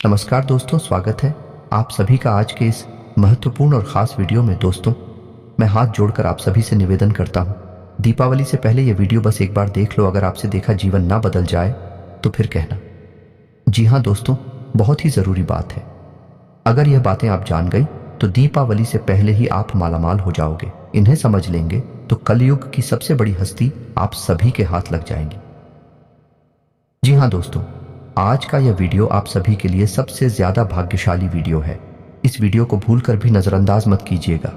नमस्कार दोस्तों, स्वागत है आप सभी का आज के इस महत्वपूर्ण और ख़ास वीडियो में। दोस्तों, मैं हाथ जोड़कर आप सभी से निवेदन करता हूँ, दीपावली से पहले ये वीडियो बस एक बार देख लो। अगर आपसे देखा जीवन ना बदल जाए तो फिर कहना। जी हाँ दोस्तों, बहुत ही ज़रूरी बात है। अगर यह बातें आप जान गई तो दीपावली से पहले ही आप मालामाल हो जाओगे। इन्हें समझ लेंगे तो कलयुग की सबसे बड़ी हस्ती आप सभी के हाथ लग जाएंगी। जी हाँ दोस्तों, आज का यह वीडियो आप सभी के लिए सबसे ज्यादा भाग्यशाली वीडियो है। इस वीडियो को भूलकर भी नजरअंदाज मत कीजिएगा।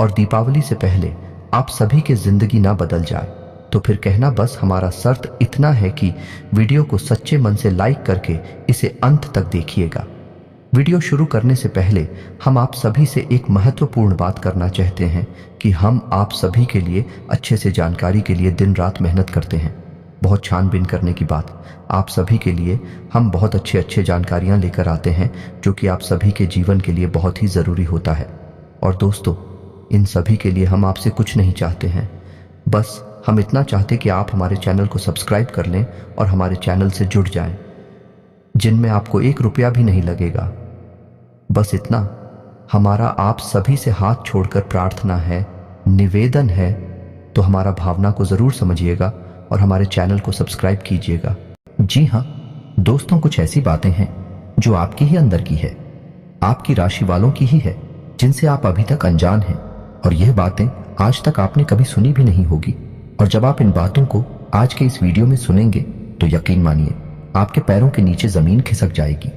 और दीपावली से पहले आप सभी की जिंदगी ना बदल जाए तो फिर कहना। बस हमारा शर्त इतना है कि वीडियो को सच्चे मन से लाइक करके इसे अंत तक देखिएगा। वीडियो शुरू करने से पहले हम आप सभी से एक महत्वपूर्ण बात करना चाहते हैं कि हम आप सभी के लिए अच्छे से जानकारी के लिए दिन रात मेहनत करते हैं। बहुत छानबीन करने की बात, आप सभी के लिए हम बहुत अच्छे जानकारियां लेकर आते हैं जो कि आप सभी के जीवन के लिए बहुत ही ज़रूरी होता है। और दोस्तों, इन सभी के लिए हम आपसे कुछ नहीं चाहते हैं, बस हम इतना चाहते कि आप हमारे चैनल को सब्सक्राइब कर लें और हमारे चैनल से जुड़ जाएं, जिनमें आपको 1 रुपया भी नहीं लगेगा। बस इतना हमारा आप सभी से हाथ छोड़कर प्रार्थना है, निवेदन है। तो हमारा भावना को ज़रूर समझिएगा और हमारे चैनल को सब्सक्राइब कीजिएगा। जी हाँ दोस्तों, कुछ ऐसी बातें हैं जो आपकी ही अंदर की है, आपकी राशि वालों की ही है, जिनसे आप अभी तक अनजान हैं। और यह बातें आज तक आपने कभी सुनी भी नहीं होगी। और जब आप इन बातों को आज के इस वीडियो में सुनेंगे तो यकीन मानिए आपके पैरों के नीचे जमीन खिसक जाएगी।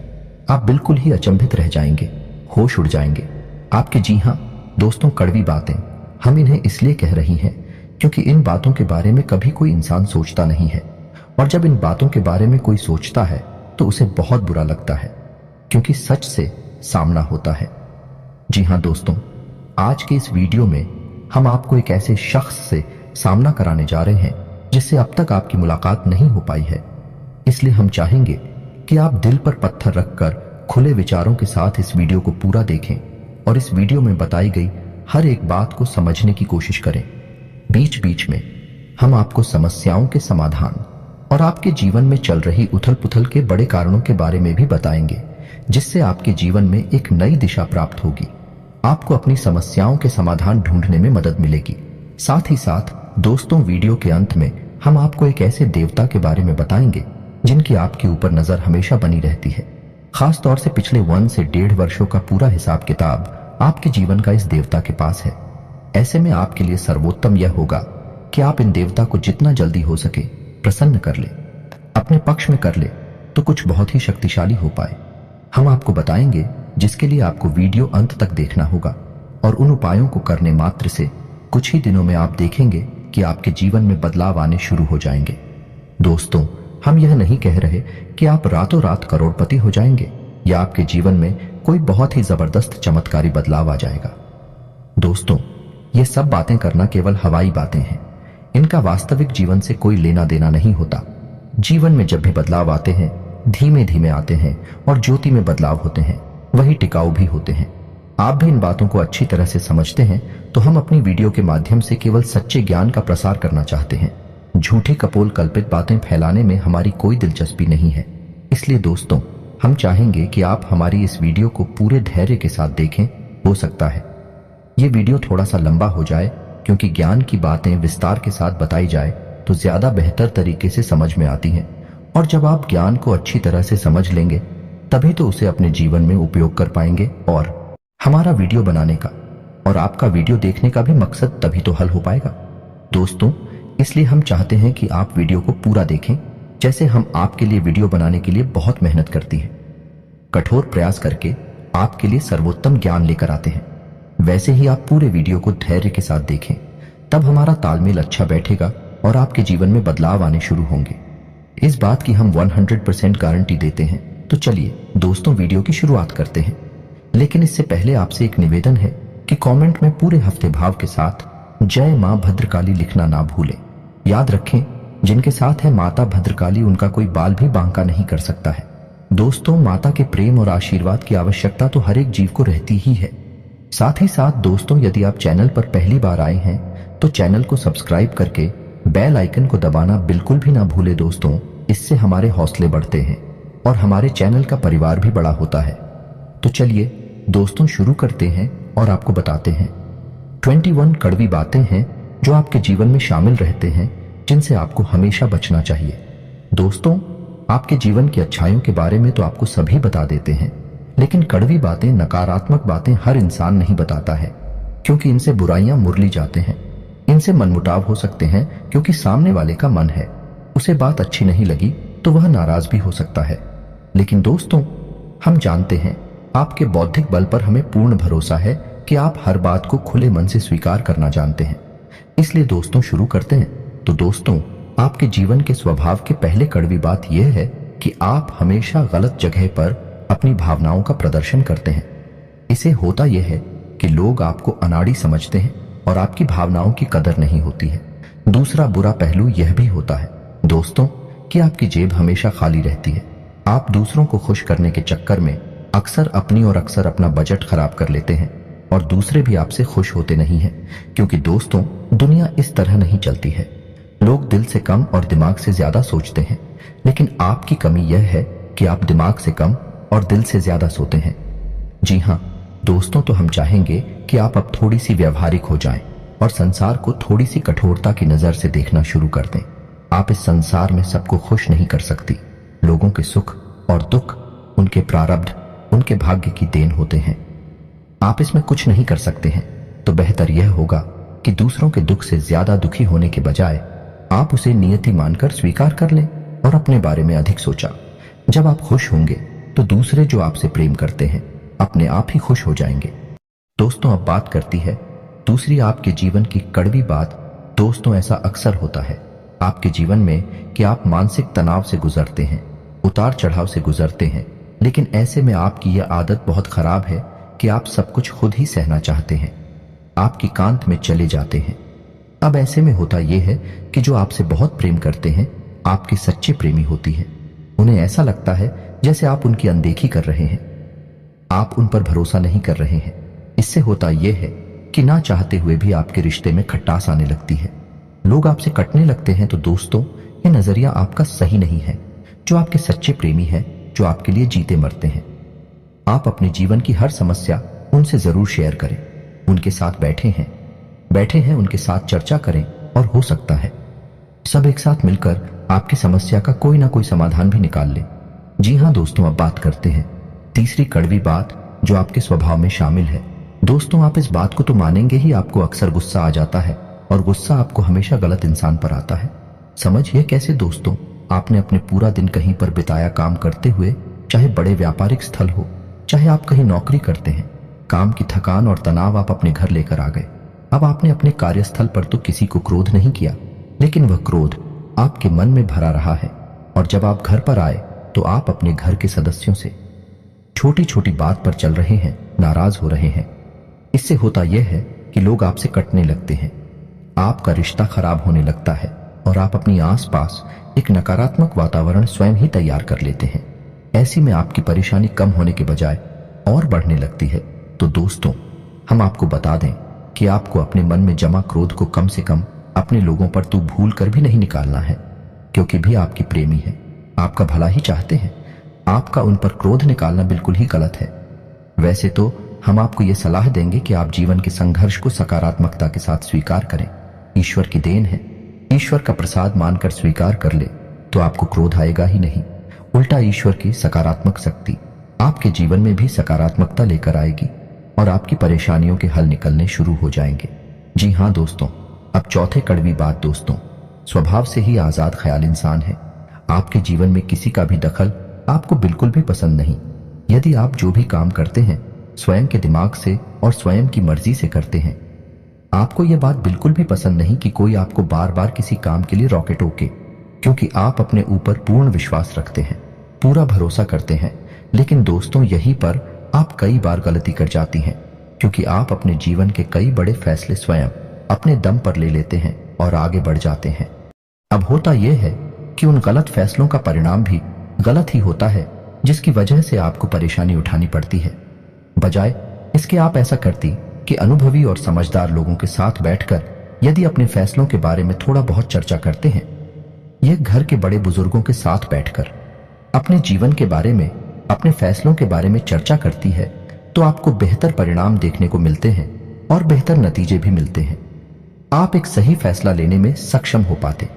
आप बिल्कुल ही अचंभित रह जाएंगे, होश उड़ जाएंगे आपके। जी हाँ दोस्तों, कड़वी बातें हम इन्हें इसलिए कह रही हैं क्योंकि इन बातों के बारे में कभी कोई इंसान सोचता नहीं है। और जब इन बातों के बारे में कोई सोचता है तो उसे बहुत बुरा लगता है, क्योंकि सच से सामना होता है। जी हाँ दोस्तों, आज के इस वीडियो में हम आपको एक ऐसे शख्स से सामना कराने जा रहे हैं जिससे अब तक आपकी मुलाकात नहीं हो पाई है। इसलिए हम चाहेंगे कि आप दिल पर पत्थर रखकर खुले विचारों के साथ इस वीडियो को पूरा देखें और इस वीडियो में बताई गई हर एक बात को समझने की कोशिश करें। बीच बीच में हम आपको समस्याओं के समाधान और आपके जीवन में चल रही उथल पुथल के बड़े कारणों के बारे में भी बताएंगे, जिससे आपके जीवन में एक नई दिशा प्राप्त होगी। आपको अपनी समस्याओं के समाधान ढूंढने में मदद मिलेगी। साथ ही साथ दोस्तों, वीडियो के अंत में हम आपको एक ऐसे देवता के बारे में बताएंगे जिनकी आपके ऊपर नजर हमेशा बनी रहती है। खास तौर से पिछले 1 से 1.5 वर्षों का पूरा हिसाब किताब आपके जीवन का इस देवता के पास है। ऐसे में आपके लिए सर्वोत्तम यह होगा कि आप इन देवता को जितना जल्दी हो सके प्रसन्न कर ले, अपने पक्ष में कर ले, तो कुछ बहुत ही शक्तिशाली हो पाए। हम आपको बताएंगे जिसके लिए आपको वीडियो अंत तक देखना होगा। और उन उपायों को करने मात्र से कुछ ही दिनों में आप देखेंगे कि आपके जीवन में बदलाव आने शुरू हो जाएंगे। दोस्तों, हम यह नहीं कह रहे कि आप रातों रात करोड़पति हो जाएंगे या आपके जीवन में कोई बहुत ही जबरदस्त चमत्कारी बदलाव आ जाएगा। दोस्तों, ये सब बातें करना केवल हवाई बातें हैं। इनका वास्तविक जीवन से कोई लेना देना नहीं होता। जीवन में जब भी बदलाव आते हैं, धीमे धीमे आते हैं और ज्योति में बदलाव होते हैं, वही टिकाऊ भी होते हैं। आप भी इन बातों को अच्छी तरह से समझते हैं, तो हम अपनी वीडियो के माध्यम से केवल सच्चे ज्ञान का प्रसार करना चाहते हैं। झूठी कपोल कल्पित बातें फैलाने में हमारी कोई दिलचस्पी नहीं है। इसलिए दोस्तों, हम चाहेंगे कि आप हमारी इस वीडियो को पूरे धैर्य के साथ देखें। हो सकता है ये वीडियो थोड़ा सा लंबा हो जाए, क्योंकि ज्ञान की बातें विस्तार के साथ बताई जाए तो ज्यादा बेहतर तरीके से समझ में आती हैं। और जब आप ज्ञान को अच्छी तरह से समझ लेंगे तभी तो उसे अपने जीवन में उपयोग कर पाएंगे। और हमारा वीडियो बनाने का और आपका वीडियो देखने का भी मकसद तभी तो हल हो पाएगा। दोस्तों, इसलिए हम चाहते हैं कि आप वीडियो को पूरा देखें, जैसे हम आपके लिए वीडियो बनाने के लिए बहुत मेहनत करती हैं, कठोर प्रयास करके आपके लिए सर्वोत्तम ज्ञान लेकर आते हैं। वैसे ही आप पूरे वीडियो को धैर्य के साथ देखें, तब हमारा तालमेल अच्छा बैठेगा और आपके जीवन में बदलाव आने शुरू होंगे। इस बात की हम 100% गारंटी देते हैं। तो चलिए दोस्तों, वीडियो की शुरुआत करते हैं। लेकिन इससे पहले आपसे एक निवेदन है कि कमेंट में पूरे हफ्ते भाव के साथ जय मां भद्रकाली लिखना ना भूलें। याद रखें, जिनके साथ है माता भद्रकाली, उनका कोई बाल भी बांका नहीं कर सकता है। दोस्तों, माता के प्रेम और आशीर्वाद की आवश्यकता तो हर एक जीव को रहती ही है। साथ ही साथ दोस्तों, यदि आप चैनल पर पहली बार आए हैं तो चैनल को सब्सक्राइब करके बेल आइकन को दबाना बिल्कुल भी ना भूले दोस्तों, इससे हमारे हौसले बढ़ते हैं। और हमारे चैनल का परिवार भी बड़ा होता है। तो चलिए दोस्तों शुरू करते हैं और आपको बताते हैं 21 कड़वी बातें हैं जो आपके जीवन में शामिल रहते हैं, जिनसे आपको हमेशा बचना चाहिए। दोस्तों, आपके जीवन की अच्छाइयों के बारे में तो आपको सभी बता देते हैं, लेकिन कड़वी बातें, नकारात्मक बातें हर इंसान नहीं बताता है, क्योंकि इनसे बुराइयां मुरली जाते हैं। इनसे मनमुटाव हो सकते हैं, क्योंकि सामने वाले का मन है, उसे बात अच्छी नहीं लगी तो वह नाराज भी हो सकता है। लेकिन दोस्तों, हम जानते हैं आपके बौद्धिक बल पर हमें पूर्ण भरोसा है कि आप हर बात को खुले मन से स्वीकार करना जानते हैं। इसलिए दोस्तों शुरू करते हैं। तो दोस्तों, आपके जीवन के स्वभाव की पहले कड़वी बात यह है कि आप हमेशा गलत जगह पर अपनी भावनाओं का प्रदर्शन करते हैं। इसे होता यह है कि लोग आपको अनाड़ी समझते हैं और आपकी भावनाओं की कदर नहीं होती है। दूसरा बुरा पहलू यह भी होता है दोस्तों कि आपकी जेब हमेशा खाली रहती है। आप दूसरों को खुश करने के चक्कर में अक्सर अपनी और अक्सर अपना बजट खराब कर लेते हैं और दूसरे भी आपसे खुश होते नहीं हैं, क्योंकि दोस्तों दुनिया इस तरह नहीं चलती है। लोग दिल से कम और दिमाग से ज्यादा सोचते हैं, लेकिन आपकी कमी यह है कि आप दिमाग से कम और दिल से ज्यादा सोते हैं। जी हाँ दोस्तों, तो हम चाहेंगे कि आप अब थोड़ी सी व्यवहारिक हो जाएं और संसार को थोड़ी सी कठोरता की नजर से देखना शुरू कर दें। आप इस संसार में सबको खुश नहीं कर सकती। लोगों के सुख और दुख उनके प्रारब्ध, उनके भाग्य की देन होते हैं। आप इसमें कुछ नहीं कर सकते हैं। तो बेहतर यह होगा कि दूसरों के दुख से ज्यादा दुखी होने के बजाय आप उसे नियति मानकर स्वीकार कर लें और अपने बारे में अधिक सोचा। जब आप खुश होंगे तो दूसरे जो आपसे प्रेम करते हैं अपने आप ही खुश हो जाएंगे। दोस्तों, अब बात करती है दूसरी आपके जीवन की कड़वी बात। दोस्तों, ऐसा अक्सर होता है आपके जीवन में कि आप मानसिक तनाव से गुजरते हैं, उतार चढ़ाव से गुजरते हैं, लेकिन ऐसे में आपकी यह आदत बहुत खराब है कि आप सब कुछ खुद ही सहना चाहते हैं, आपकी कांत में चले जाते हैं। अब ऐसे में होता यह है कि जो आपसे बहुत प्रेम करते हैं आपके सच्चे प्रेमी होती हैं। उन्हें ऐसा लगता है जैसे आप उनकी अनदेखी कर रहे हैं, आप उन पर भरोसा नहीं कर रहे हैं। इससे होता यह है कि ना चाहते हुए भी आपके रिश्ते में खटास आने लगती है। लोग आपसे कटने लगते हैं। तो दोस्तों, यह नजरिया आपका सही नहीं है। जो आपके सच्चे प्रेमी हैं, जो आपके लिए जीते मरते हैं, आप अपने जीवन की हर समस्या उनसे जरूर शेयर करें। उनके साथ बैठे हैं उनके साथ चर्चा करें और हो सकता है सब एक साथ मिलकर आपकी समस्या का कोई ना कोई समाधान भी निकाल लें। जी हाँ दोस्तों, अब बात करते हैं तीसरी कड़वी बात जो आपके स्वभाव में शामिल है। दोस्तों, आप इस बात को तो मानेंगे ही, आपको अक्सर गुस्सा आ जाता है और गुस्सा आपको हमेशा गलत इंसान पर आता है। समझिए कैसे दोस्तों, आपने अपने पूरा दिन कहीं पर बिताया काम करते हुए, चाहे बड़े व्यापारिक स्थल हो, चाहे आप कहीं नौकरी करते हैं। काम की थकान और तनाव आप अपने घर लेकर आ गए। अब आपने अपने कार्यस्थल पर तो किसी को क्रोध नहीं किया, लेकिन वह क्रोध आपके मन में भरा रहा है। और जब आप घर पर आए तो आप अपने घर के सदस्यों से छोटी छोटी बात पर चल रहे हैं, नाराज हो रहे हैं। इससे होता यह है कि लोग आपसे कटने लगते हैं, आपका रिश्ता खराब होने लगता है और आप अपनी आसपास एक नकारात्मक वातावरण स्वयं ही तैयार कर लेते हैं। ऐसी में आपकी परेशानी कम होने के बजाय और बढ़ने लगती है। तो दोस्तों, हम आपको बता दें कि आपको अपने मन में जमा क्रोध को कम से कम अपने लोगों पर तो भूल कर भी नहीं निकालना है, क्योंकि भी आपकी प्रेमी है, आपका भला ही चाहते हैं। आपका उन पर क्रोध निकालना बिल्कुल ही गलत है। वैसे तो हम आपको यह सलाह देंगे कि आप जीवन के संघर्ष को सकारात्मकता के साथ स्वीकार करें। ईश्वर की देन है, ईश्वर का प्रसाद मानकर स्वीकार कर ले तो आपको क्रोध आएगा ही नहीं। उल्टा ईश्वर की सकारात्मक शक्ति आपके जीवन में भी सकारात्मकता लेकर आएगी और आपकी परेशानियों के हल निकलने शुरू हो जाएंगे। जी हाँ दोस्तों, अब चौथे कड़वी बात। दोस्तों, स्वभाव से ही आजाद ख्याल इंसान है। आपके जीवन में किसी का भी दखल आपको बिल्कुल भी पसंद नहीं। यदि आप जो भी काम करते हैं स्वयं के दिमाग से और स्वयं की मर्जी से करते हैं, आपको यह बात बिल्कुल भी पसंद नहीं कि कोई आपको बार बार किसी काम के लिए रोके टोके, क्योंकि आप अपने ऊपर पूर्ण विश्वास रखते हैं, पूरा भरोसा करते हैं। लेकिन दोस्तों, यहीं पर आप कई बार गलती कर जाती हैं, क्योंकि आप अपने जीवन के कई बड़े फैसले स्वयं अपने दम पर ले लेते हैं और आगे बढ़ जाते हैं। अब होता यह है कि उन गलत फैसलों का परिणाम भी गलत ही होता है, जिसकी वजह से आपको परेशानी उठानी पड़ती है। बजाय इसके आप ऐसा करती कि अनुभवी और समझदार लोगों के साथ बैठकर यदि अपने फैसलों के बारे में थोड़ा बहुत चर्चा करते हैं, यह घर के बड़े बुजुर्गों के साथ बैठकर, अपने जीवन के बारे में, अपने फैसलों के बारे में चर्चा करती है तो आपको बेहतर परिणाम देखने को मिलते हैं और बेहतर नतीजे भी मिलते हैं। आप एक सही फैसला लेने में सक्षम हो पाते,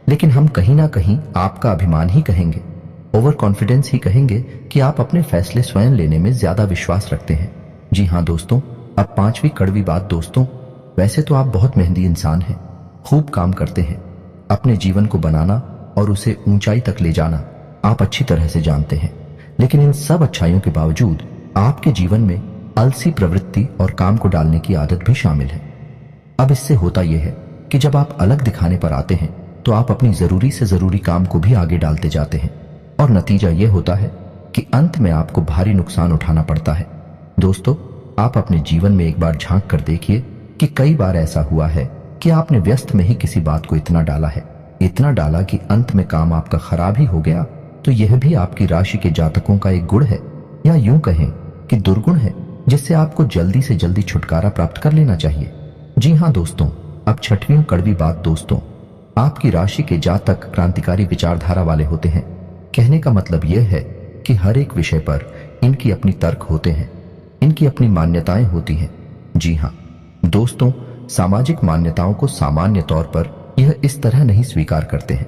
लेकिन हम कहीं ना कहीं आपका अभिमान ही कहेंगे, ओवर कॉन्फिडेंस ही कहेंगे कि आप अपने फैसले स्वयं लेने में ज्यादा विश्वास रखते हैं। जी हाँ दोस्तों, अब पांचवी कड़वी बात दोस्तों, वैसे तो आप बहुत मेहनती इंसान हैं, खूब काम करते हैं, अपने जीवन को बनाना और उसे ऊंचाई तक ले जाना आप अच्छी तरह से जानते हैं, लेकिन इन सब अच्छाइयों के बावजूद आपके जीवन में आलसी प्रवृत्ति और काम को डालने की आदत भी शामिल है। अब इससे होता यह है कि जब आप अलग दिखाने पर आते हैं तो आप अपनी जरूरी से जरूरी काम को भी आगे डालते जाते हैं और नतीजा यह होता है कि अंत में आपको भारी नुकसान उठाना पड़ता है। दोस्तों, आप अपने जीवन में एक बार झांक कर देखिए कि कई बार ऐसा हुआ है कि आपने व्यस्त में ही किसी बात को इतना डाला है, इतना डाला कि अंत में काम आपका खराब ही हो गया। तो यह भी आपकी राशि के जातकों का एक गुण है, या यूं कहें कि दुर्गुण है, जिससे आपको जल्दी से जल्दी छुटकारा प्राप्त कर लेना चाहिए। जी हाँ दोस्तों, अब छठवीं कड़वी बात दोस्तों, आपकी राशि के जातक क्रांतिकारी विचारधारा वाले होते हैं। कहने का मतलब यह है कि हर एक विषय पर इनकी अपनी तर्क होते हैं, इनकी अपनी मान्यताएं होती हैं। जी हाँ दोस्तों, सामाजिक मान्यताओं को सामान्य तौर पर यह इस तरह नहीं स्वीकार करते हैं।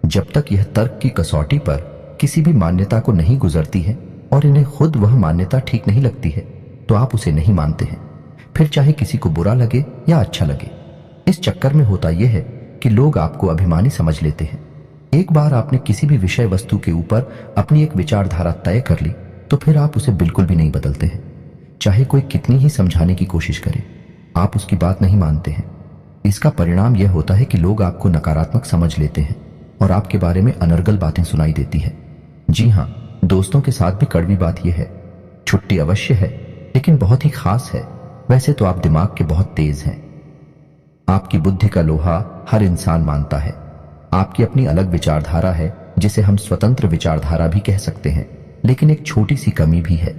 जब तक यह तर्क की कसौटी पर किसी भी मान्यता को नहीं गुजरती है और इन्हें खुद वह मान्यता ठीक नहीं लगती है तो आप उसे नहीं मानते हैं, फिर चाहे किसी को बुरा लगे या अच्छा लगे। इस चक्कर में होता यह है कि लोग आपको अभिमानी समझ लेते हैं। एक बार आपने किसी भी विषय वस्तु के ऊपर अपनी एक विचारधारा तय कर ली तो फिर आप उसे बिल्कुल भी नहीं बदलते हैं। चाहे कोई कितनी ही समझाने की कोशिश करे, आप उसकी बात नहीं मानते हैं। इसका परिणाम यह होता है कि लोग आपको नकारात्मक समझ लेते हैं और आपके बारे में अनर्गल बातें सुनाई देती है। जी हाँ दोस्तों, के साथ भी कड़वी बात यह है, छुट्टी अवश्य है लेकिन बहुत ही खास है। वैसे तो आप दिमाग के बहुत तेज हैं, आपकी बुद्धि का लोहा हर इंसान मानता है। आपकी अपनी अलग विचारधारा है जिसे हम स्वतंत्र विचारधारा भी कह सकते हैं, लेकिन एक छोटी सी कमी भी है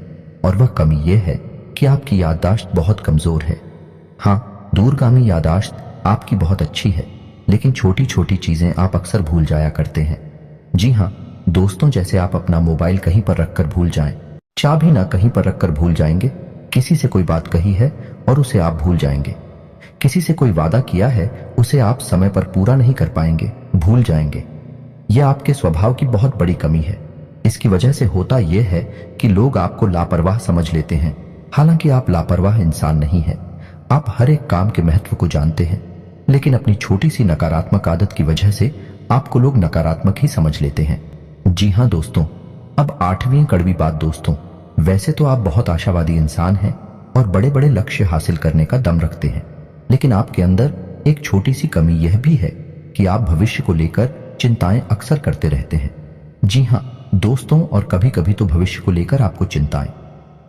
और वह कमी यह है कि आपकी याददाश्त बहुत कमजोर है। हाँ, दूरगामी याददाश्त आपकी बहुत अच्छी है, लेकिन छोटी छोटी चीजें आप अक्सर भूल जाया करते हैं। जी हाँ दोस्तों, जैसे आप अपना मोबाइल कहीं पर रखकर भूल जाएं, चाबी ना कहीं पर रखकर भूल जाएंगे, किसी से कोई बात कही है और उसे आप भूल जाएंगे, किसी से कोई वादा किया है उसे आप समय पर पूरा नहीं कर पाएंगे, भूल जाएंगे। यह आपके स्वभाव की बहुत बड़ी कमी है। इसकी वजह से होता यह है कि लोग आपको लापरवाह समझ लेते हैं, हालांकि आप लापरवाह इंसान नहीं हैं। आप हर एक काम के महत्व को जानते हैं, लेकिन अपनी छोटी सी नकारात्मक आदत की वजह से आपको लोग नकारात्मक ही समझ लेते हैं। जी हाँ दोस्तों, अब आठवीं कड़वी बात दोस्तों, वैसे तो आप बहुत आशावादी इंसान हैं और बड़े बड़े लक्ष्य हासिल करने का दम रखते हैं, लेकिन आपके अंदर एक छोटी सी कमी यह भी है कि आप भविष्य को लेकर चिंताएं अक्सर करते रहते हैं। जी हाँ दोस्तों, और कभी कभी तो भविष्य को लेकर आपको चिंताएं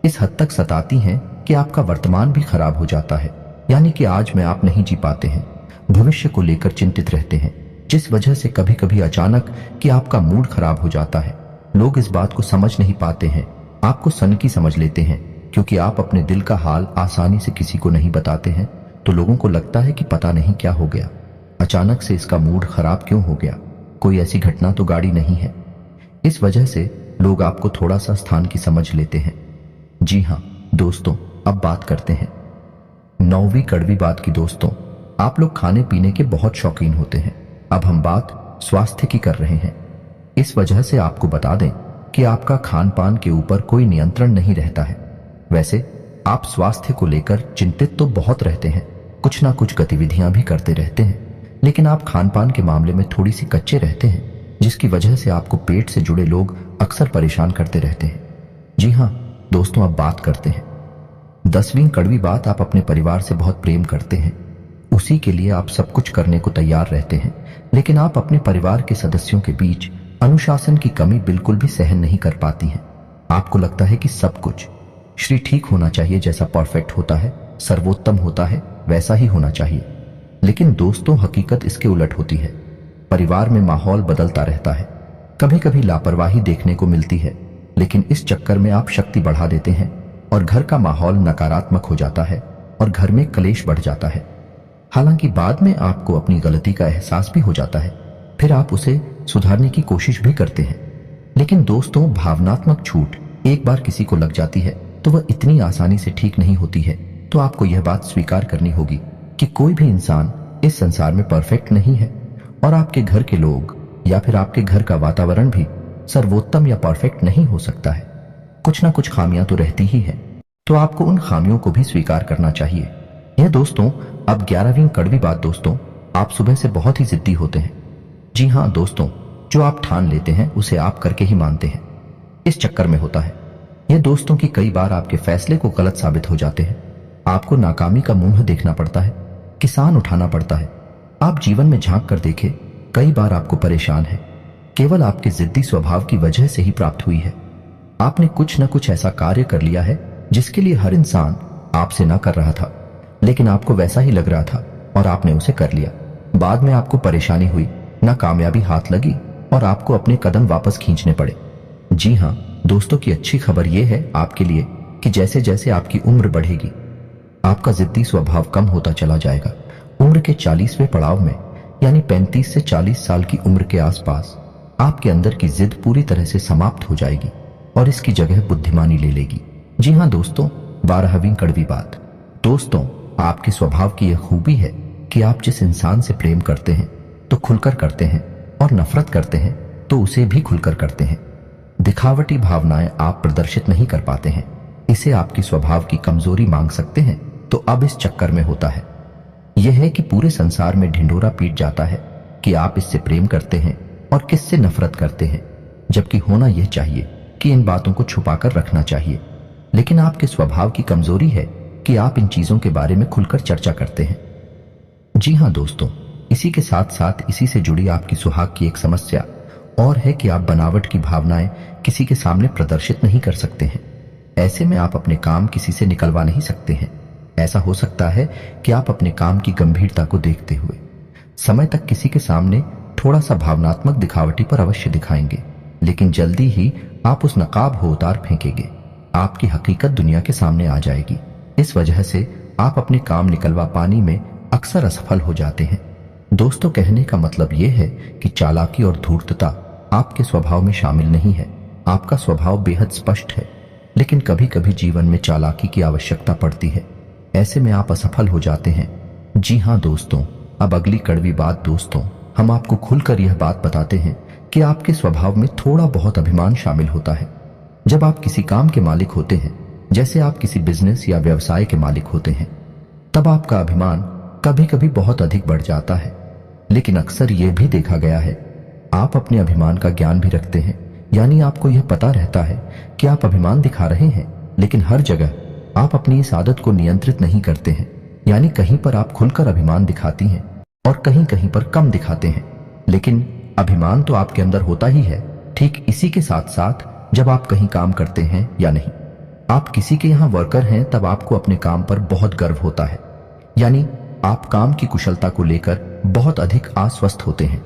इस हद तक सताती हैं कि आपका वर्तमान भी खराब हो जाता है, यानी कि आज में आप नहीं जी पाते हैं, भविष्य को लेकर चिंतित रहते हैं, जिस वजह से कभी कभी अचानक कि आपका मूड खराब हो जाता है। लोग इस बात को समझ नहीं पाते हैं, आपको सनकी समझ लेते हैं, क्योंकि आप अपने दिल का हाल आसानी से किसी को नहीं बताते हैं, तो लोगों को लगता है कि पता नहीं क्या हो गया, अचानक से इसका मूड खराब क्यों हो गया, कोई ऐसी घटना तो गाड़ी नहीं है। इस वजह से लोग आपको थोड़ा सा स्थान की समझ लेते हैं। जी हाँ दोस्तों, अब बात करते हैं नौवीं कड़वी बात की। दोस्तों, आप लोग खाने पीने के बहुत शौकीन होते हैं। अब हम बात स्वास्थ्य की कर रहे हैं। इस वजह से आपको बता दें कि आपका खान पान के ऊपर कोई नियंत्रण नहीं रहता है। वैसे आप स्वास्थ्य को लेकर चिंतित तो बहुत रहते हैं, कुछ ना कुछ गतिविधियां भी करते रहते हैं, लेकिन आप खान पान के मामले में थोड़ी सी कच्चे रहते हैं, जिसकी वजह से आपको पेट से जुड़े लोग अक्सर परेशान करते रहते हैं। जी हाँ दोस्तों, अब बात करते हैं 10वीं कड़वी बात। आप अपने परिवार से बहुत प्रेम करते हैं, उसी के लिए आप सब कुछ करने को तैयार रहते हैं, लेकिन आप अपने परिवार के सदस्यों के बीच अनुशासन की कमी बिल्कुल भी सहन नहीं कर पाती हैं। आपको लगता है कि सब कुछ श्री ठीक होना चाहिए, जैसा परफेक्ट होता है, सर्वोत्तम होता है, वैसा ही होना चाहिए। लेकिन दोस्तों, हकीकत इसके उलट होती है। परिवार में माहौल बदलता रहता है, कभी कभी लापरवाही देखने को मिलती है, लेकिन इस चक्कर में आप शक्ति बढ़ा देते हैं और घर का माहौल नकारात्मक हो जाता है और घर में कलेश बढ़ जाता है। हालांकि बाद में आपको अपनी गलती का एहसास भी हो जाता है, फिर आप उसे सुधारने की कोशिश भी करते हैं, लेकिन दोस्तों, भावनात्मक छूट एक बार किसी को लग जाती है तो वह इतनी आसानी से ठीक नहीं होती है। तो आपको यह बात स्वीकार करनी होगी कि कोई भी इंसान इस संसार में परफेक्ट नहीं है, और आपके घर के लोग या फिर आपके घर का वातावरण भी सर्वोत्तम या परफेक्ट नहीं हो सकता है। कुछ ना कुछ खामियां तो रहती ही है, तो आपको उन खामियों को भी स्वीकार करना चाहिए। यह दोस्तों अब 11वीं कड़वी बात। दोस्तों, आप सुबह से बहुत ही जिद्दी होते हैं। जी हाँ दोस्तों, जो आप ठान लेते हैं उसे आप करके ही मानते हैं। इस चक्कर में होता है यह दोस्तों कि कई बार आपके फैसले को गलत साबित हो जाते हैं। आपको नाकामी का मुंह देखना पड़ता है, किसान उठाना पड़ता है। आप जीवन में झांक कर देखें, कई बार आपको परेशान है केवल आपके जिद्दी स्वभाव की वजह से ही प्राप्त हुई है। आपने कुछ न कुछ ऐसा कार्य कर लिया है जिसके लिए हर इंसान आपसे ना कर रहा था, लेकिन आपको वैसा ही लग रहा था और आपने उसे कर लिया। बाद में आपको परेशानी हुई, ना कामयाबी हाथ लगी और आपको अपने कदम वापस खींचने पड़े। जी हाँ दोस्तों, की अच्छी खबर यह है आपके लिए कि जैसे जैसे आपकी उम्र बढ़ेगी, आपका जिद्दी स्वभाव कम होता चला जाएगा। उम्र के 40वें पड़ाव में, यानी 35 से 40 साल की उम्र के आसपास, आपके अंदर की जिद पूरी तरह से समाप्त हो जाएगी और इसकी जगह बुद्धिमानी ले लेगी। जी हाँ दोस्तों, 12वीं कड़वी बात। दोस्तों, आपके स्वभाव की यह खूबी है कि आप जिस इंसान से प्रेम करते हैं तो खुलकर करते हैं, और नफरत करते हैं तो उसे भी खुलकर करते हैं। दिखावटी भावनाएं आप प्रदर्शित नहीं कर पाते हैं। इसे आपकी स्वभाव की कमजोरी मांग सकते हैं। तो अब इस चक्कर में होता है यह है कि पूरे संसार में ढिंढोरा पीट जाता है कि आप इससे प्रेम करते हैं और किससे नफरत करते हैं, जबकि होना यह चाहिए कि इन बातों को छुपाकर रखना चाहिए। लेकिन आपके स्वभाव की कमजोरी है कि आप इन चीजों के बारे में खुलकर चर्चा करते हैं। जी हाँ दोस्तों, इसी के साथ साथ इसी से जुड़ी आपकी सुहाग की एक समस्या और है कि आप बनावट की भावनाएं किसी के सामने प्रदर्शित नहीं कर सकते हैं। ऐसे में आप अपने काम किसी से निकलवा नहीं सकते हैं। ऐसा हो सकता है कि आप अपने काम की गंभीरता को देखते हुए समय तक किसी के सामने थोड़ा सा भावनात्मक दिखावटी पर अवश्य दिखाएंगे, लेकिन जल्दी ही आप उस नकाब हो उतार फेंकेंगे। आपकी हकीकत दुनिया के सामने आ जाएगी। इस वजह से आप अपने काम निकलवा पाने में अक्सर असफल हो जाते हैं। दोस्तों, कहने का मतलब यह है कि चालाकी और धूर्तता आपके स्वभाव में शामिल नहीं है। आपका स्वभाव बेहद स्पष्ट है, लेकिन कभी कभी जीवन में चालाकी की आवश्यकता पड़ती है। ऐसे में आप असफल हो जाते हैं। जी हाँ दोस्तों, अब अगली कड़वी बात। दोस्तों, हम आपको खुलकर यह बात बताते हैं कि आपके स्वभाव में थोड़ा बहुत अभिमान शामिल होता है। जब आप किसी काम के मालिक होते हैं, जैसे आप किसी बिजनेस या व्यवसाय के मालिक होते हैं, तब आपका अभिमान कभी कभी बहुत अधिक बढ़ जाता है। लेकिन अक्सर यह भी देखा गया है आप अपने अभिमान का ज्ञान भी रखते हैं, यानी आपको यह पता रहता है कि आप अभिमान दिखा रहे हैं, लेकिन हर जगह आप अपनी इस आदत को नियंत्रित नहीं करते हैं। यानी कहीं पर आप खुलकर अभिमान दिखाती हैं और कहीं कहीं पर कम दिखाते हैं, लेकिन अभिमान तो आपके अंदर होता ही है। ठीक इसी के साथ साथ जब आप कहीं काम करते हैं या नहीं, आप किसी के यहाँ वर्कर हैं, तब आपको अपने काम पर बहुत गर्व होता है। यानी आप काम की कुशलता को लेकर बहुत अधिक आश्वस्त होते हैं।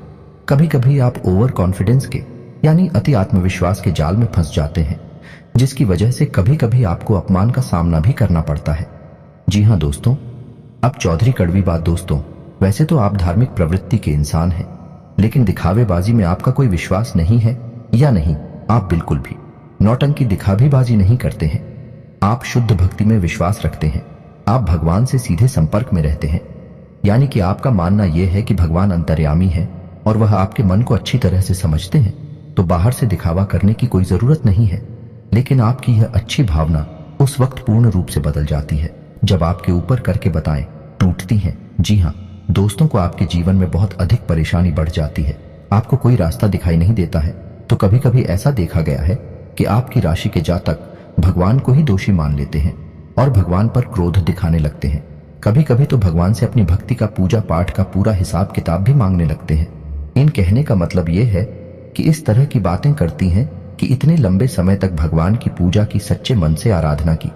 कभी कभी आप ओवर कॉन्फिडेंस के यानी अति आत्मविश्वास के जाल में फंस जाते हैं, जिसकी वजह से कभी कभी आपको अपमान का सामना भी करना पड़ता है। जी हाँ दोस्तों, अब चौधरी कड़वी बात। दोस्तों, वैसे तो आप धार्मिक प्रवृत्ति के इंसान हैं, लेकिन दिखावेबाजी में आपका कोई विश्वास नहीं है या नहीं। आप बिल्कुल भी नौटंकी दिखावेबाजी नहीं करते हैं। आप शुद्ध भक्ति में विश्वास रखते हैं। आप भगवान से सीधे संपर्क में रहते हैं, यानी कि आपका मानना यह है कि भगवान अंतर्यामी है और वह आपके मन को अच्छी तरह से समझते हैं, तो बाहर से दिखावा करने की कोई जरूरत नहीं है। लेकिन आपकी यह अच्छी भावना उस वक्त पूर्ण रूप से बदल जाती है जब आपके ऊपर करके बताएं टूटती हैं। जी हाँ दोस्तों, को आपके जीवन में बहुत अधिक परेशानी बढ़ जाती है। आपको कोई रास्ता दिखाई नहीं देता है, तो कभी कभी ऐसा देखा गया है कि आपकी राशि के जातक भगवान को ही दोषी मान लेते हैं और भगवान पर क्रोध दिखाने लगते हैं। कभी कभी तो भगवान से अपनी भक्ति का, पूजा पाठ का पूरा हिसाब किताब भी मांगने लगते हैं। इन कहने का मतलब यह है कि इस तरह की बातें करती हैं कि इतने लंबे समय तक भगवान की पूजा की, सच्चे मन से आराधना की,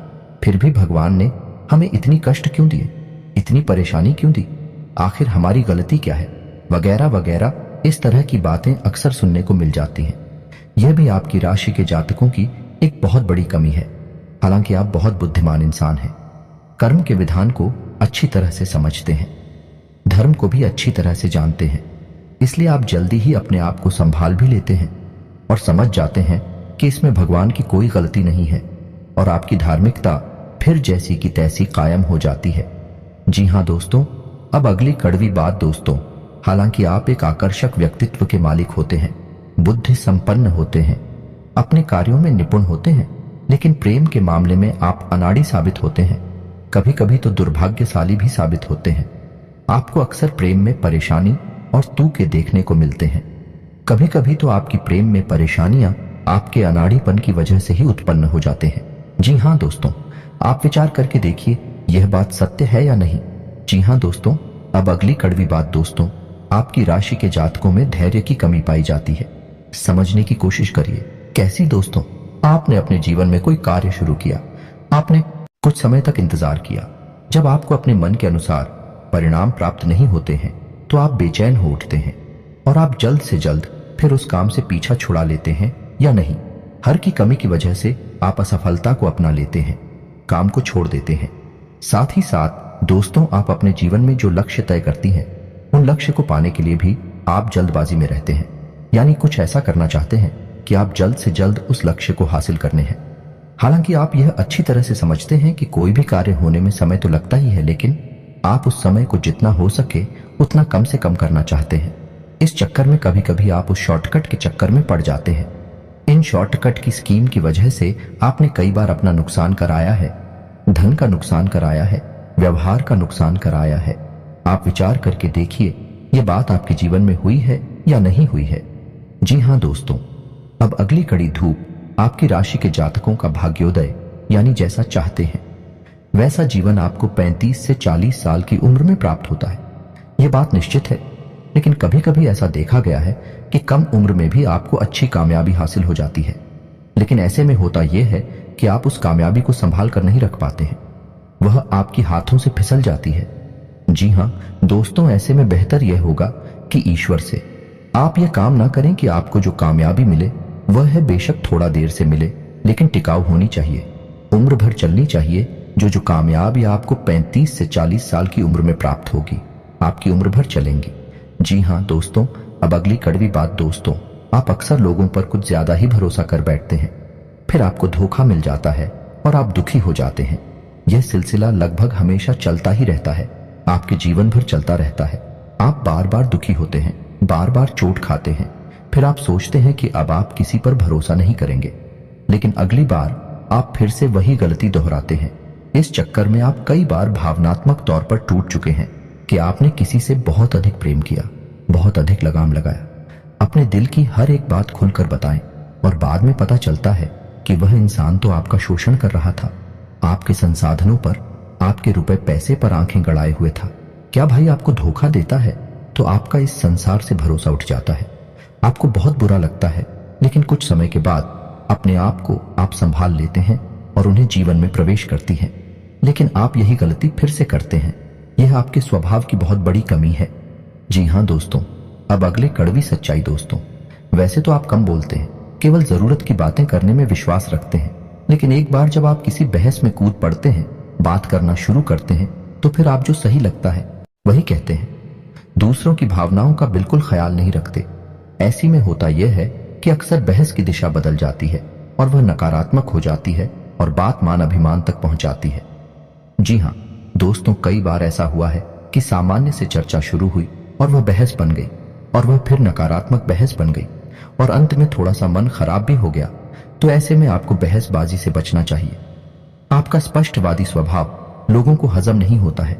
फिर भी भगवान ने हमें इतनी कष्ट क्यों दिए, इतनी परेशानी क्यों दी, आखिर हमारी गलती क्या है, वगैरह वगैरह। इस तरह की बातें अक्सर सुनने को मिल जाती हैं। यह भी आपकी राशि के जातकों की एक बहुत बड़ी कमी है। हालांकि आप बहुत बुद्धिमान इंसान हैं, कर्म के विधान को अच्छी तरह से समझते हैं, धर्म को भी अच्छी तरह से जानते हैं, इसलिए आप जल्दी ही अपने आप को संभाल भी लेते हैं। और समझ जाते हैं कि इसमें भगवान की कोई गलती नहीं है और आपकी धार्मिकता फिर जैसी की तैसी कायम हो जाती है। जी हाँ दोस्तों, अब अगली कड़वी बात दोस्तों, हालांकि आप एक आकर्षक व्यक्तित्व के मालिक होते हैं, बुद्धि संपन्न होते हैं, अपने कार्यों में निपुण होते हैं, लेकिन प्रेम के मामले में आप अनाड़ी साबित होते हैं, कभी कभी तो दुर्भाग्यशाली भी साबित होते हैं। आपको अक्सर प्रेम में परेशानी और तूके देखने को मिलते हैं। कभी कभी तो आपकी प्रेम में परेशानियां आपके अनाड़ीपन की वजह से ही उत्पन्न हो जाते हैं। जी हाँ दोस्तों, आप विचार करके देखिए यह बात सत्य है या नहीं। जी हाँ दोस्तों, अब अगली कड़वी बात दोस्तों, आपकी राशि के जातकों में धैर्य की कमी पाई जाती है। समझने की कोशिश करिए। कैसी दोस्तों? आपने अपने जीवन में कोई कार्य शुरू किया, आपने कुछ समय तक इंतजार किया, जब आपको अपने मन के अनुसार परिणाम प्राप्त नहीं होते हैं तो आप बेचैन हो उठते हैं और आप जल्द से जल्द फिर उस काम से पीछा छुड़ा लेते हैं या नहीं। हर की कमी की वजह से आप असफलता को अपना लेते हैं, काम को छोड़ देते हैं। साथ ही साथ दोस्तों, आप अपने जीवन में जो लक्ष्य तय करती हैं उन लक्ष्य को पाने के लिए भी आप जल्दबाजी में रहते हैं, यानी कुछ ऐसा करना चाहते हैं कि आप जल्द से जल्द उस लक्ष्य को हासिल करने हैं। हालांकि आप यह अच्छी तरह से समझते हैं कि कोई भी कार्य होने में समय तो लगता ही है, लेकिन आप उस समय को जितना हो सके उतना कम से कम करना चाहते हैं। इस चक्कर में कभी कभी आप उस शॉर्टकट के चक्कर में पड़ जाते हैं। इन शॉर्टकट की स्कीम की वजह से आपने कई बार अपना नुकसान कराया है, धन का नुकसान कराया है, व्यवहार का नुकसान कराया है। आप विचार करके देखिए ये बात आपके जीवन में हुई है या नहीं हुई है। जी हाँ दोस्तों, अब अगली कड़ी धूप आपकी राशि के जातकों का भाग्योदय, यानी जैसा चाहते हैं वैसा जीवन आपको 35 से 40 साल की उम्र में प्राप्त होता है। यह बात निश्चित है, लेकिन कभी कभी ऐसा देखा गया है कि कम उम्र में भी आपको अच्छी कामयाबी हासिल हो जाती है, लेकिन ऐसे में होता यह है कि आप उस कामयाबी को संभाल कर नहीं रख पाते हैं, वह आपकी हाथों से फिसल जाती है। जी हाँ दोस्तों, ऐसे में बेहतर यह होगा कि ईश्वर से आप यह काम ना करें कि आपको जो कामयाबी मिले वह है बेशक थोड़ा देर से मिले, लेकिन टिकाऊ होनी चाहिए, उम्र भर चलनी चाहिए। जो कामयाबी आपको 35 से 40 साल की उम्र में प्राप्त होगी, आपकी उम्र भर चलेंगी। जी हाँ दोस्तों, अब अगली कड़वी बात दोस्तों, आप अक्सर लोगों पर कुछ ज्यादा ही भरोसा कर बैठते हैं, फिर आपको धोखा मिल जाता है और आप दुखी हो जाते हैं। यह सिलसिला लगभग हमेशा चलता ही रहता है, आपके जीवन भर चलता रहता है। आप बार बार दुखी होते हैं, बार बार चोट खाते हैं, फिर आप सोचते हैं कि अब आप किसी पर भरोसा नहीं करेंगे, लेकिन अगली बार आप फिर से वही गलती दोहराते हैं। इस चक्कर में आप कई बार भावनात्मक तौर पर टूट चुके हैं कि आपने किसी से बहुत अधिक प्रेम किया, बहुत अधिक लगाम लगाया, अपने दिल की हर एक बात खुलकर बताएं, और बाद में पता चलता है कि वह इंसान तो आपका शोषण कर रहा था, आपके संसाधनों पर, आपके रुपए पैसे पर आंखें गड़ाए हुए था। क्या भाई आपको धोखा देता है तो आपका इस संसार से भरोसा उठ जाता है, आपको बहुत बुरा लगता है, लेकिन कुछ समय के बाद अपने आप को आप संभाल लेते हैं और उन्हें जीवन में प्रवेश करती हैं। लेकिन आप यही गलती फिर से करते हैं। यह आपके स्वभाव की बहुत बड़ी कमी है। जी हाँ दोस्तों, अब अगले कड़वी सच्चाई दोस्तों, वैसे तो आप कम बोलते हैं, केवल जरूरत की बातें करने में विश्वास रखते हैं, लेकिन एक बार जब आप किसी बहस में कूद पड़ते हैं, बात करना शुरू करते हैं, तो फिर आप जो सही लगता है वही कहते हैं, दूसरों की भावनाओं का बिल्कुल ख्याल नहीं रखते। ऐसी में होता यह है कि अक्सर बहस की दिशा बदल जाती है और वह नकारात्मक हो जाती है और बात मान अभिमान तक पहुंच जाती है। जी हाँ दोस्तों, कई बार ऐसा हुआ है कि सामान्य से चर्चा शुरू हुई और वह बहस बन गई, और वह फिर नकारात्मक बहस बन गई, और अंत में थोड़ा सा मन खराब भी हो गया। तो ऐसे में आपको बहसबाजी से बचना चाहिए। आपका स्पष्टवादी स्वभाव लोगों को हजम नहीं होता है,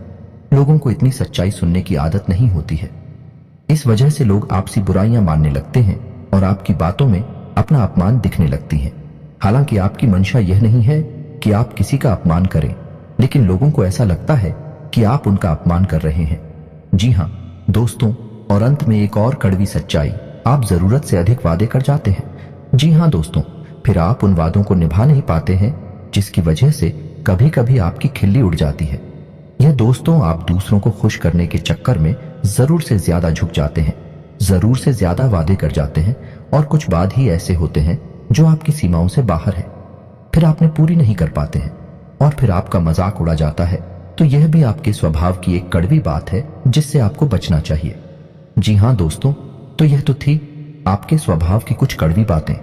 लोगों को इतनी सच्चाई सुनने की आदत नहीं होती है। इस वजह से लोग आपसी बुराइयां मानने लगते हैं और आपकी बातों में अपना अपमान दिखने लगती है। हालांकि आपकी मंशा यह नहीं है कि आप किसी का अपमान करें, लेकिन लोगों को ऐसा लगता है कि आप उनका अपमान कर रहे हैं। जी हाँ दोस्तों, और अंत में एक और कड़वी सच्चाई, आप जरूरत से अधिक वादे कर जाते हैं। जी हाँ दोस्तों, फिर आप उन वादों को निभा नहीं पाते हैं, जिसकी वजह से कभी कभी आपकी खिल्ली उड़ जाती है। यह दोस्तों, आप दूसरों को खुश करने के चक्कर में जरूर से ज्यादा झुक जाते हैं, जरूर से ज्यादा वादे कर जाते हैं, और कुछ बाद ही ऐसे होते हैं जो आपकी सीमाओं से बाहर है, फिर आपने पूरी नहीं कर पाते हैं और फिर आपका मजाक उड़ा जाता है। तो यह भी आपके स्वभाव की एक कड़वी बात है जिससे आपको बचना चाहिए। जी हाँ दोस्तों, तो यह तो थी आपके स्वभाव की कुछ कड़वी बातें।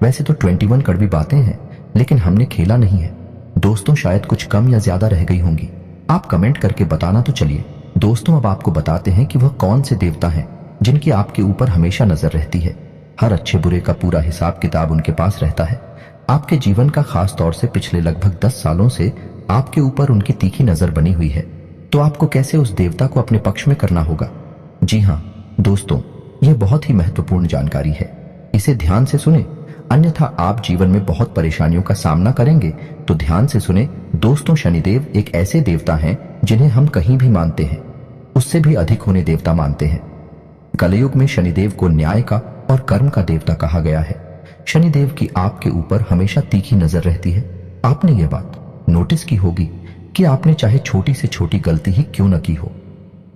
वैसे तो 21 कड़वी बातें हैं, लेकिन हमने खेला नहीं है दोस्तों, शायद कुछ कम या ज्यादा रह गई होंगी। आप कमेंट करके बताना तो चलिए। दोस्तों अब आपको बताते हैं कि वह कौन से देवता हैं जिनकी आपके ऊपर हमेशा नजर रहती है। हर अच्छे बुरे का पूरा हिसाब किताब उनके पास रहता है। आपके जीवन का, खास तौर से पिछले लगभग 10 सालों से आपके ऊपर उनकी तीखी नजर बनी हुई है। तो आपको कैसे उस देवता को अपने पक्ष में करना होगा? जी हाँ दोस्तों, यह बहुत ही महत्वपूर्ण जानकारी है, इसे ध्यान से सुने, अन्यथा आप जीवन में बहुत परेशानियों का सामना करेंगे। तो ध्यान से सुने दोस्तों, शनिदेव एक ऐसे देवता हैं जिन्हें हम कहीं भी मानते हैं उससे भी अधिक होने देवता मानते हैं। कलयुग में शनिदेव को न्याय का और कर्म का देवता कहा गया है। शनिदेव की आपके ऊपर हमेशा तीखी नजर रहती है। आपने यह बात नोटिस की होगी कि आपने चाहे छोटी से छोटी गलती ही क्यों न की हो,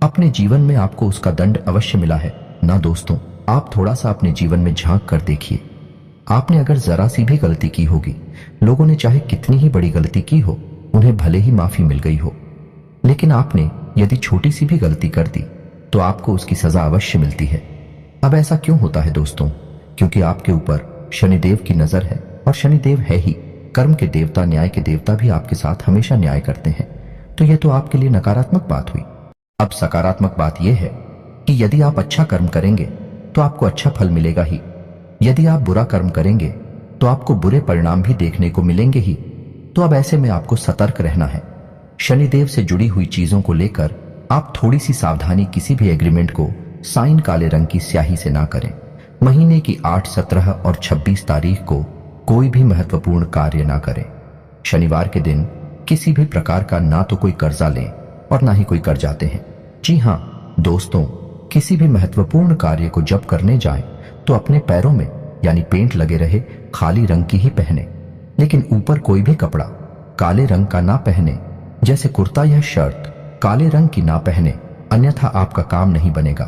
अपने जीवन में आपको उसका दंड अवश्य मिला है ना दोस्तों? आप थोड़ा सा अपने जीवन में झांक कर देखिए। आपने अगर जरा सी भी गलती की होगी, लोगों ने चाहे कितनी ही बड़ी गलती की हो, उन्हें भले ही माफी मिल गई हो, लेकिन आपने यदि छोटी सी भी गलती कर दी तो आपको उसकी सजा अवश्य मिलती है। अब ऐसा क्यों होता है दोस्तों? क्योंकि आपके ऊपर शनिदेव की नजर है, और शनिदेव है ही कर्म के देवता, न्याय के देवता भी आपके साथ हमेशा न्याय करते हैं। तो यह तो आपके लिए नकारात्मक बात हुई। अब सकारात्मक बात यह है कि यदि आप अच्छा कर्म करेंगे तो आपको अच्छा फल मिलेगा ही, यदि आप बुरा कर्म करेंगे तो आपको बुरे परिणाम भी देखने को मिलेंगे ही। तो अब ऐसे में आपको सतर्क रहना है। शनिदेव से जुड़ी हुई चीजों को लेकर आप थोड़ी सी सावधानी, किसी भी एग्रीमेंट को साइन काले रंग की स्याही से ना करें। महीने की 8, 17 और 26 तारीख को कोई भी महत्वपूर्ण कार्य ना करें। शनिवार के दिन किसी भी प्रकार का ना तो कोई कर्जा लें और ना ही कोई कर्जाते हैं। जी हाँ दोस्तों, किसी भी महत्वपूर्ण कार्य को जब करने जाएं तो अपने पैरों में यानी पेंट लगे रहे खाली रंग की ही पहने, लेकिन ऊपर कोई भी कपड़ा काले रंग का ना पहने, जैसे कुर्ता या शर्ट काले रंग की ना पहने, अन्यथा आपका काम नहीं बनेगा।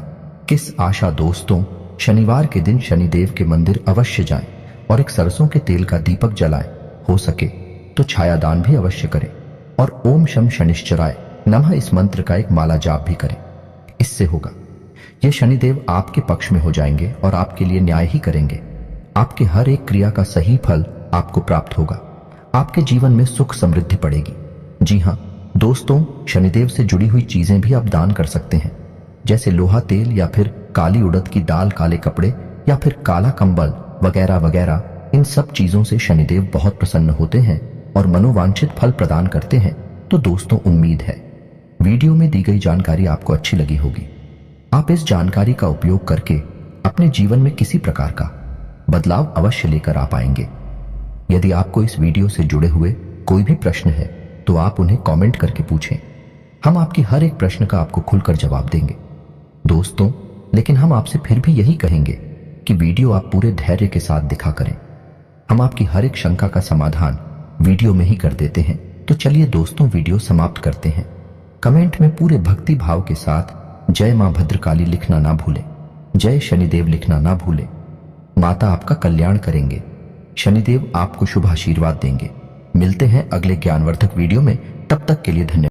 किस आशा दोस्तों, शनिवार के दिन शनिदेव के मंदिर अवश्य जाएं और एक सरसों के तेल का दीपक जलाएं। हो सके तो छायादान भी अवश्य करें और ओम शम शनिश्चराय नमः इस मंत्र का एक माला जाप भी करें। इससे होगा ये शनिदेव आपके पक्ष में हो जाएंगे और आपके लिए न्याय ही करेंगे। आपके हर एक क्रिया का सही फल आपको प्राप्त होगा। आपके जीवन में सुख समृद्धि पड़ेगी। जी हाँ दोस्तों, शनिदेव से जुड़ी हुई चीजें भी आप दान कर सकते हैं, जैसे लोहा तेल या फिर काली उड़द की दाल, काले कपड़े या फिर काला कंबल वगैरह वगैरह। इन सब चीजों से शनिदेव बहुत प्रसन्न होते हैं और मनोवांछित फल प्रदान करते हैं। तो दोस्तों, उम्मीद है वीडियो में दी गई जानकारी आपको अच्छी लगी होगी। आप इस जानकारी का उपयोग करके अपने जीवन में किसी प्रकार का बदलाव अवश्य लेकर आ पाएंगे। यदि आपको इस वीडियो से जुड़े हुए कोई भी प्रश्न है तो आप उन्हें कमेंट करके पूछें। हम आपकी हर एक प्रश्न का आपको खुलकर जवाब देंगे दोस्तों। लेकिन हम आपसे फिर भी यही कहेंगे कि वीडियो आप पूरे धैर्य के साथ दिखा करें। हम आपकी हर एक शंका का समाधान वीडियो में ही कर देते हैं। तो चलिए दोस्तों, वीडियो समाप्त करते हैं। कमेंट में पूरे भक्ति भाव के साथ जय मां भद्रकाली लिखना ना भूलें, जय शनिदेव लिखना ना भूलें। माता आपका कल्याण करेंगे, शनिदेव आपको शुभ आशीर्वाद देंगे। मिलते हैं अगले ज्ञानवर्धक वीडियो में, तब तक के लिए धन्यवाद।